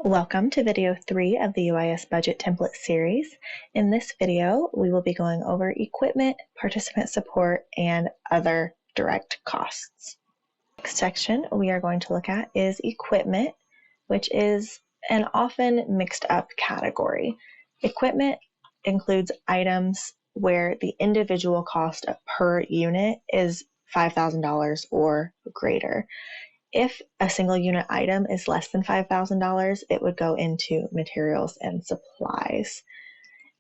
Welcome to video 3 of the UIS budget template series. In this video, we will be going over equipment, participant support, and other direct costs. Next section we are going to look at is equipment, which is an often mixed up category. Equipment includes items where the individual cost per unit is $5,000 or greater. If a single unit item is less than $5,000, it would go into materials and supplies.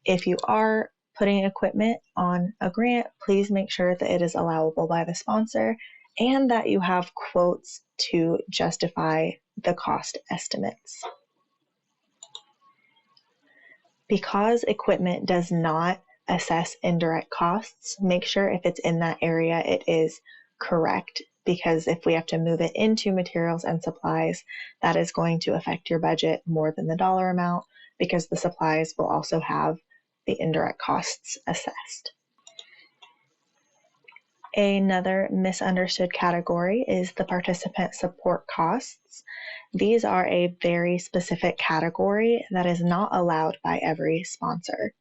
If you are putting equipment on a grant, please make sure that it is allowable by the sponsor and that you have quotes to justify the cost estimates. Because equipment does not assess indirect costs, make sure if it's in that area, it is correct. Because if we have to move it into materials and supplies, that is going to affect your budget more than the dollar amount because the supplies will also have the indirect costs assessed. Another misunderstood category is the participant support costs. These are a very specific category that is not allowed by every sponsor.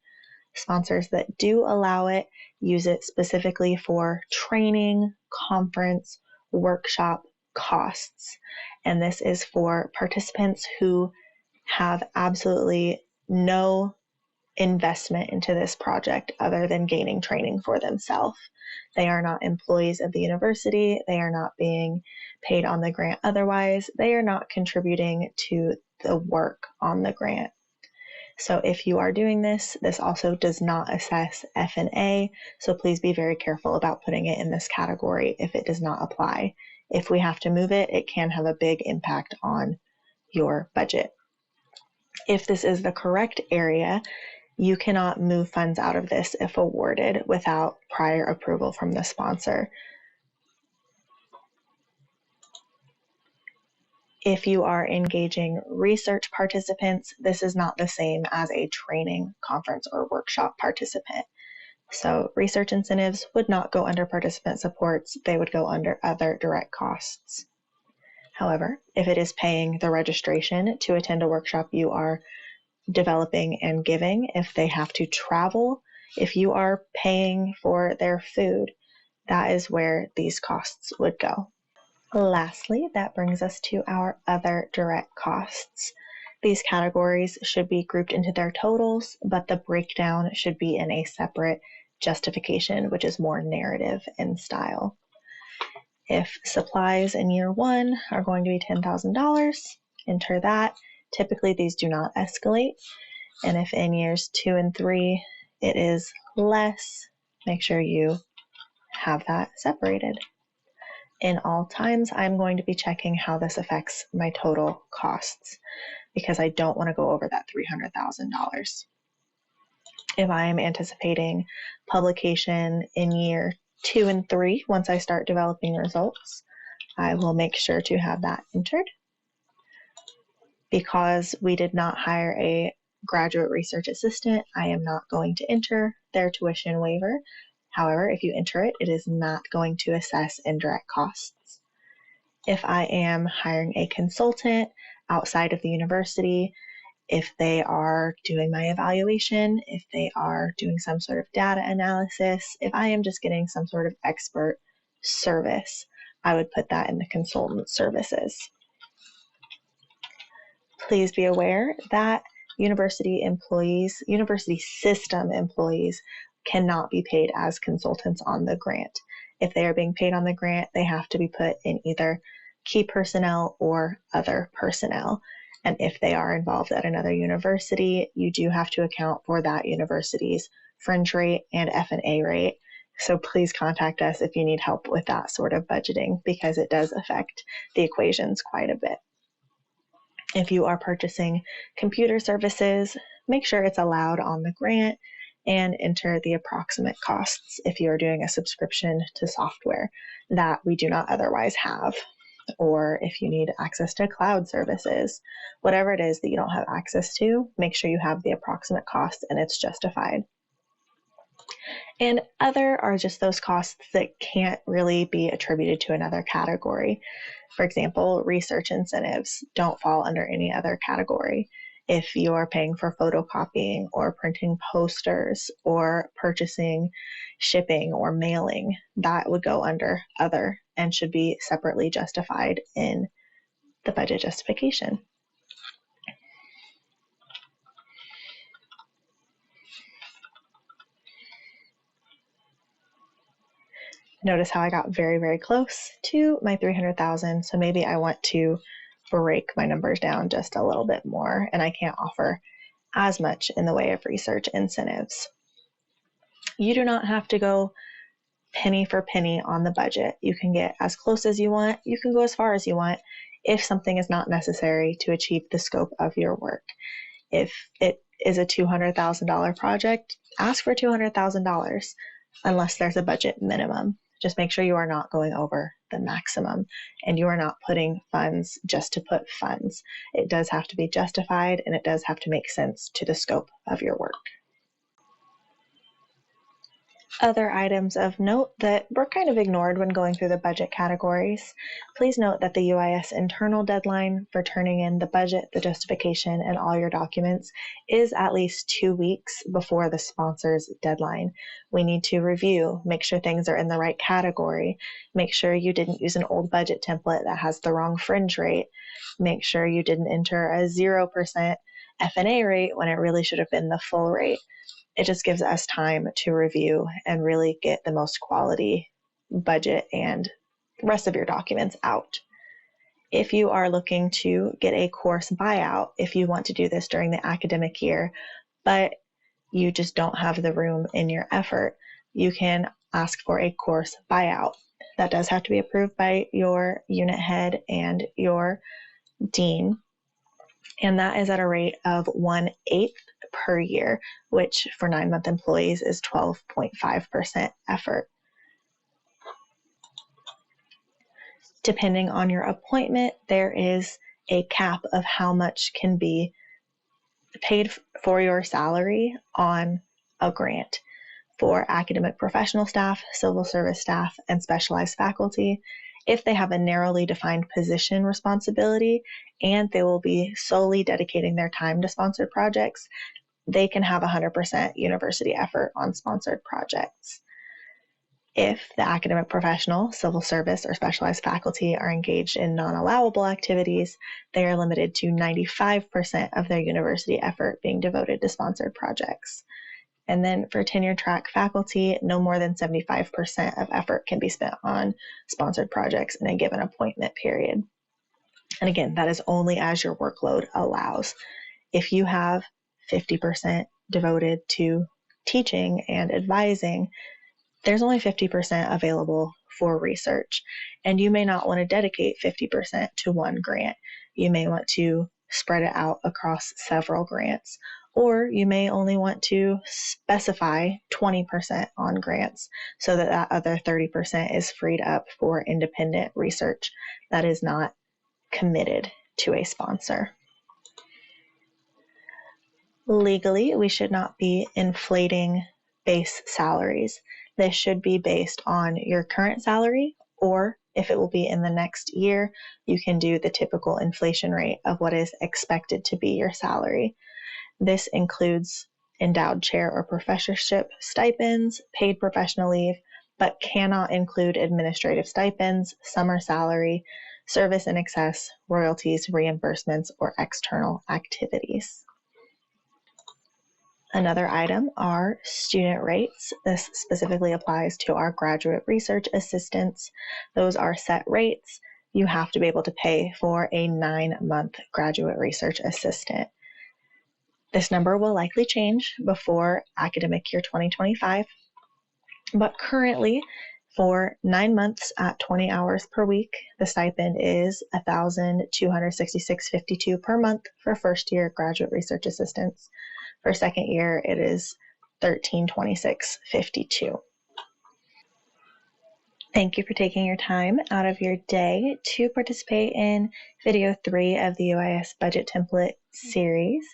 Sponsors that do allow it use it specifically for training, conference, workshop costs. And this is for participants who have absolutely no investment into this project other than gaining training for themselves. They are not employees of the university. They are not being paid on the grant otherwise. They are not contributing to the work on the grant. So if you are doing this, this also does not assess F&A, so please be very careful about putting it in this category if it does not apply. If we have to move it, it can have a big impact on your budget. If this is the correct area, you cannot move funds out of this if awarded without prior approval from the sponsor. If you are engaging research participants, this is not the same as a training, conference, or workshop participant. So research incentives would not go under participant supports, they would go under other direct costs. However, if it is paying the registration to attend a workshop you are developing and giving, if they have to travel, if you are paying for their food, that is where these costs would go. Lastly, that brings us to our other direct costs. These categories should be grouped into their totals, but the breakdown should be in a separate justification, which is more narrative in style. If supplies in year 1 are going to be $10,000, enter that. Typically, these do not escalate. And if in years 2 and 3 it is less, make sure you have that separated. In all times, I'm going to be checking how this affects my total costs because I don't want to go over that $300,000. If I am anticipating publication in year 2 and 3, once I start developing results, I will make sure to have that entered. Because we did not hire a graduate research assistant, I am not going to enter their tuition waiver. However, if you enter it, it is not going to assess indirect costs. If I am hiring a consultant outside of the university, if they are doing my evaluation, if they are doing some sort of data analysis, if I am just getting some sort of expert service, I would put that in the consultant services. Please be aware that university employees, university system employees, cannot be paid as consultants on the grant. If they are being paid on the grant, they have to be put in either key personnel or other personnel. And if they are involved at another university, you do have to account for that university's fringe rate and F&A rate. So please contact us if you need help with that sort of budgeting because it does affect the equations quite a bit. If you are purchasing computer services, make sure it's allowed on the grant and enter the approximate costs if you are doing a subscription to software that we do not otherwise have, or if you need access to cloud services, whatever it is that you don't have access to, make sure you have the approximate cost and it's justified. And other are just those costs that can't really be attributed to another category. For example, research incentives don't fall under any other category. If you are paying for photocopying or printing posters or purchasing, shipping, or mailing, that would go under other and should be separately justified in the budget justification. Notice how I got very, very close to my 300,000. So maybe I want to break my numbers down just a little bit more, and I can't offer as much in the way of research incentives. You do not have to go penny for penny on the budget. You can get as close as you want. You can go as far as you want if something is not necessary to achieve the scope of your work. If it is a $200,000 project, ask for $200,000 unless there's a budget minimum. Just make sure you are not going over the maximum and you are not putting funds just to put funds. It does have to be justified and it does have to make sense to the scope of your work. Other items of note that were kind of ignored when going through the budget categories. Please note that the UIS internal deadline for turning in the budget, the justification, and all your documents is at least 2 weeks before the sponsor's deadline. We need to review, make sure things are in the right category, make sure you didn't use an old budget template that has the wrong fringe rate, make sure you didn't enter a 0% F&A rate when it really should have been the full rate. It just gives us time to review and really get the most quality budget and rest of your documents out. If you are looking to get a course buyout, if you want to do this during the academic year, but you just don't have the room in your effort, you can ask for a course buyout. That does have to be approved by your unit head and your dean. And that is at a rate of 1/8 per year, which for 9-month employees is 12.5% effort. Depending on your appointment, there is a cap of how much can be paid for your salary on a grant. For academic professional staff, civil service staff, and specialized faculty, if they have a narrowly defined position responsibility and they will be solely dedicating their time to sponsored projects, they can have 100% university effort on sponsored projects. If the academic professional, civil service, or specialized faculty are engaged in non-allowable activities, they are limited to 95% of their university effort being devoted to sponsored projects. And then for tenure track faculty, no more than 75% of effort can be spent on sponsored projects in a given appointment period. And again, that is only as your workload allows. If you have 50% devoted to teaching and advising, there's only 50% available for research. And you may not want to dedicate 50% to one grant. You may want to spread it out across several grants. Or you may only want to specify 20% on grants so that that other 30% is freed up for independent research that is not committed to a sponsor. Legally, we should not be inflating base salaries. This should be based on your current salary, or if it will be in the next year, you can do the typical inflation rate of what is expected to be your salary. This includes endowed chair or professorship stipends, paid professional leave, but cannot include administrative stipends, summer salary, service in excess, royalties, reimbursements, or external activities. Another item are student rates. This specifically applies to our graduate research assistants. Those are set rates. You have to be able to pay for a 9-month graduate research assistant. This number will likely change before academic year 2025, but currently for 9 months at 20 hours per week, the stipend is $1,266.52 per month for first year graduate research assistants. For second year, it is $1,326.52. Thank you for taking your time out of your day to participate in video 3 of the UIS budget template series.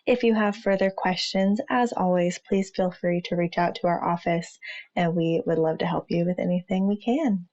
If you have further questions, as always, please feel free to reach out to our office, and we would love to help you with anything we can.